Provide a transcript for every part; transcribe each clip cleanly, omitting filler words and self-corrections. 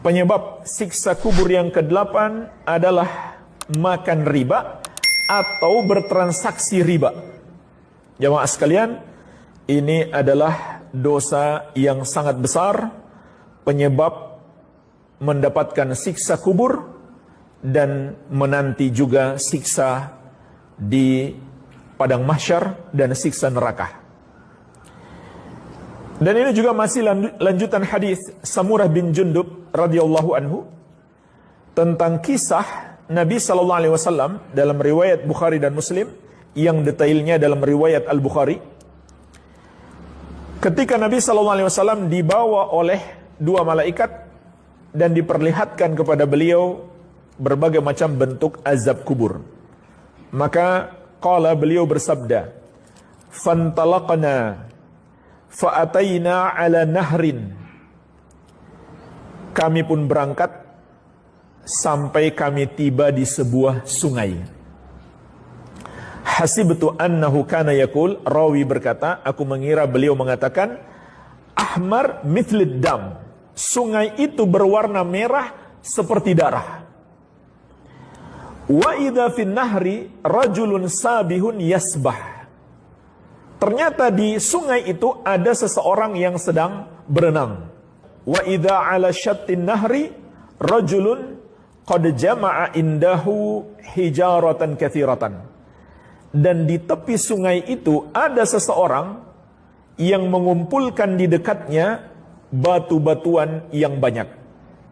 Penyebab siksa kubur yang ke-8 adalah makan riba atau bertransaksi riba. Jamaah sekalian, ini adalah dosa yang sangat besar, penyebab mendapatkan siksa kubur dan menanti juga siksa di padang mahsyar dan siksa neraka. Dan ini juga masih lanjutan hadis Samurah bin Jundub radhiyallahu anhu tentang kisah Nabi sallallahu alaihi wasallam dalam riwayat Bukhari dan Muslim, yang detailnya dalam riwayat Al-Bukhari. Ketika Nabi sallallahu alaihi wasallam dibawa oleh dua malaikat dan diperlihatkan kepada beliau berbagai macam bentuk azab kubur. Maka beliau bersabda, "Fantalaqna fa'ataina ala nahrin." Kami pun berangkat sampai kami tiba di sebuah sungai. Hasibtu annahu kana yaqul, rawi berkata, aku mengira beliau mengatakan, ahmar mithlid dam. Sungai itu berwarna merah seperti darah. Wa idza fin nahri rajulun sabihun yasbah. Ternyata di sungai itu ada seseorang yang sedang berenang. Wa idza ala syattin nahri rajulun qad jama'a indahu hijaratan katsiratan. Dan di tepi sungai itu ada seseorang yang mengumpulkan di dekatnya batu-batuan yang banyak.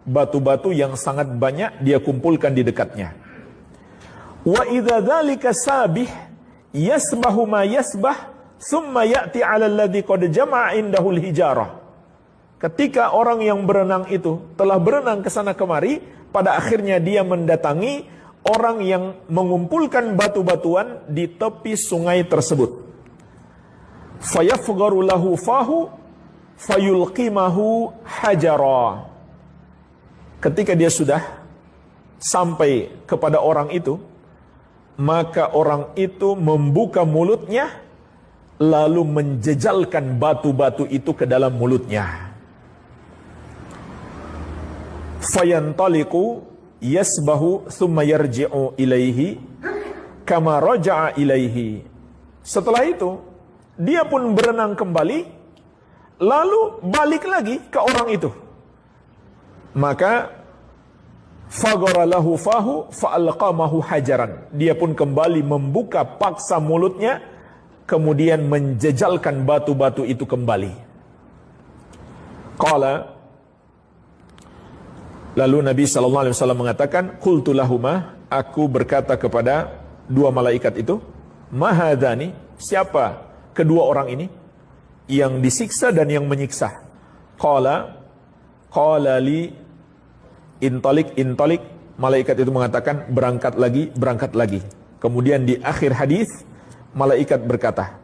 Batu-batu yang sangat banyak dia kumpulkan di dekatnya. Wa idza dzalika sabih yasbahu ma yasbah summa ya'ti 'ala alladhi qad jama'a indahul hijarah. Ketika orang yang berenang itu telah berenang ke sana kemari, pada akhirnya dia mendatangi orang yang mengumpulkan batu-batuan di tepi sungai tersebut. Fayafgharu lahu fahu fayulqimahu hajara. Ketika dia sudah sampai kepada orang itu, maka orang itu membuka mulutnya lalu menjejalkan batu-batu itu ke dalam mulutnya. Fayantaliqu yasbahu thumma yarji'u ilaihi kama raja'a ilaihi. Setelah itu dia pun berenang kembali lalu balik lagi ke orang itu. Maka faghara lahu fahu fa'alqamahu hajaran. Dia pun kembali membuka paksa mulutnya, kemudian menjejalkan batu-batu itu kembali. Qala, lalu Nabi sallallahu alaihi wasallam mengatakan, qultu lahuma, aku berkata kepada dua malaikat itu, ma hadzani, siapa kedua orang ini yang disiksa dan yang menyiksa? Qala li intalik. Malaikat itu mengatakan berangkat lagi. Kemudian di akhir hadis malaikat berkata,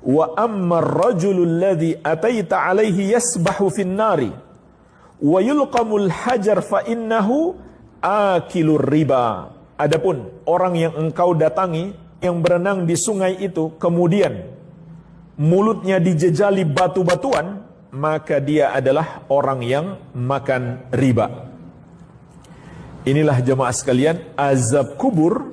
wa ammar rajulul ladzi ataita alaihi yasbahu fin nari wa yulqamul hajar fa innahu akilur riba. Adapun orang yang engkau datangi yang berenang di sungai itu kemudian mulutnya dijejali batu-batuan, maka dia adalah orang yang makan riba. Inilah jemaah sekalian azab kubur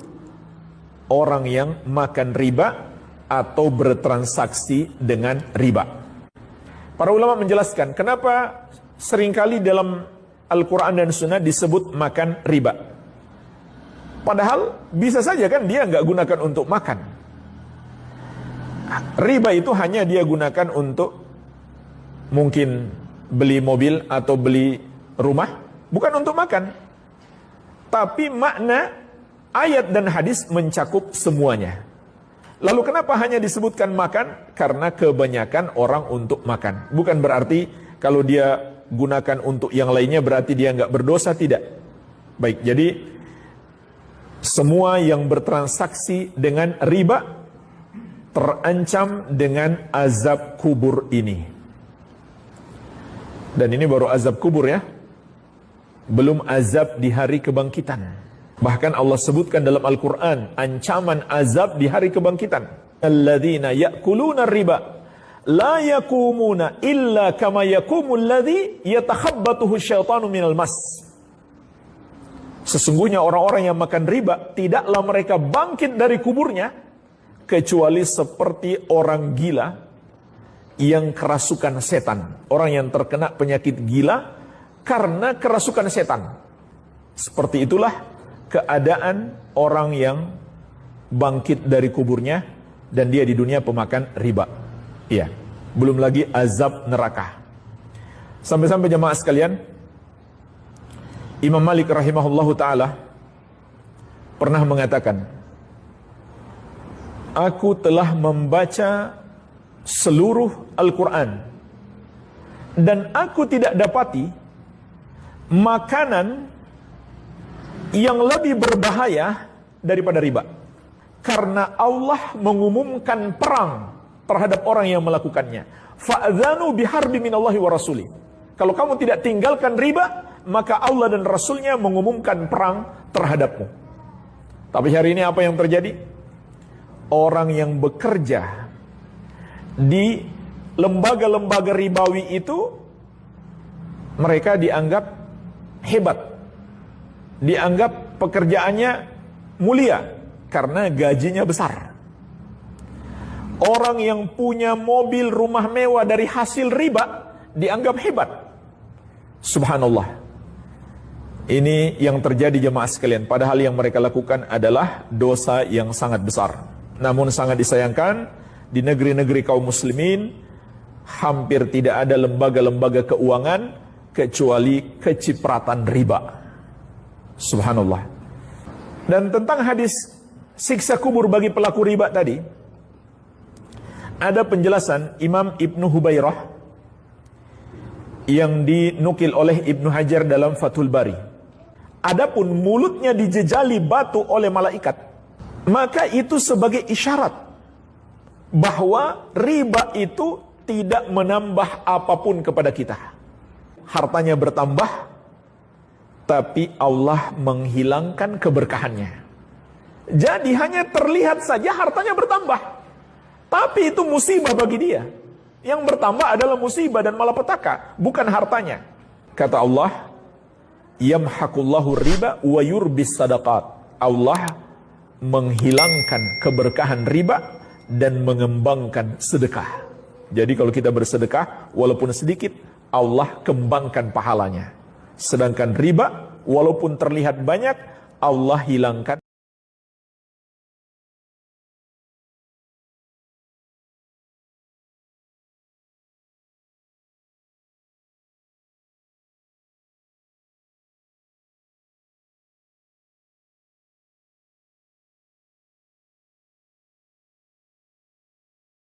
orang yang makan riba atau bertransaksi dengan riba. Para ulama menjelaskan kenapa seringkali dalam Al-Quran dan Sunnah disebut makan riba. Padahal bisa saja kan dia nggak gunakan untuk makan. Riba itu hanya dia gunakan untuk mungkin beli mobil atau beli rumah, bukan untuk makan. Tapi makna ayat dan hadis mencakup semuanya. Lalu kenapa hanya disebutkan makan? Karena kebanyakan orang untuk makan. Bukan berarti kalau dia gunakan untuk yang lainnya berarti dia nggak berdosa, tidak. Baik, jadi semua yang bertransaksi dengan riba terancam dengan azab kubur ini. Dan ini baru azab kubur ya. Belum azab di hari kebangkitan. Bahkan Allah sebutkan dalam Al-Quran ancaman azab di hari kebangkitan. Alladzina ya'kuluna riba la yakumuna illa kama yakumul ladzi yatakhabbathu syaitanu minal mas. Sesungguhnya orang-orang yang makan riba tidaklah mereka bangkit dari kuburnya kecuali seperti orang gila yang kerasukan setan. Orang yang terkena penyakit gila karena kerasukan setan. Seperti itulah keadaan orang yang bangkit dari kuburnya dan dia di dunia pemakan riba. Iya, belum lagi azab neraka. Sampai-sampai jemaah sekalian, Imam Malik rahimahullahu ta'ala pernah mengatakan, aku telah membaca seluruh Al-Quran dan aku tidak dapati makanan yang lebih berbahaya daripada riba. Karena Allah mengumumkan perang terhadap orang yang melakukannya. Fa'adhanu biharbi minallahi wa rasuli. Kalau kamu tidak tinggalkan riba, maka Allah dan Rasulnya mengumumkan perang terhadapmu. Tapi hari ini apa yang terjadi? Orang yang bekerja di lembaga-lembaga ribawi itu, mereka dianggap hebat, dianggap pekerjaannya mulia karena gajinya besar. Orang yang punya mobil rumah mewah dari hasil riba dianggap hebat. Subhanallah. Ini yang terjadi jemaah sekalian, padahal yang mereka lakukan adalah dosa yang sangat besar. Namun sangat disayangkan, di negeri-negeri kaum muslimin hampir tidak ada lembaga-lembaga keuangan kecuali kecipratan riba. Subhanallah. Dan tentang hadis siksa kubur bagi pelaku riba tadi, ada penjelasan Imam Ibnu Hubairah yang dinukil oleh Ibnu Hajar dalam Fathul Bari. Adapun mulutnya dijejali batu oleh malaikat, maka itu sebagai isyarat bahwa riba itu tidak menambah apapun kepada kita. Hartanya bertambah, tapi Allah menghilangkan keberkahannya. Jadi hanya terlihat saja hartanya bertambah, tapi itu musibah bagi dia. Yang bertambah adalah musibah dan malapetaka, bukan hartanya. Kata Allah, yamhaqullahu riba wa yurbis sadaqat. Allah menghilangkan keberkahan riba dan mengembangkan sedekah. Jadi kalau kita bersedekah, walaupun sedikit, Allah kembangkan pahalanya. Sedangkan riba, walaupun terlihat banyak, Allah hilangkan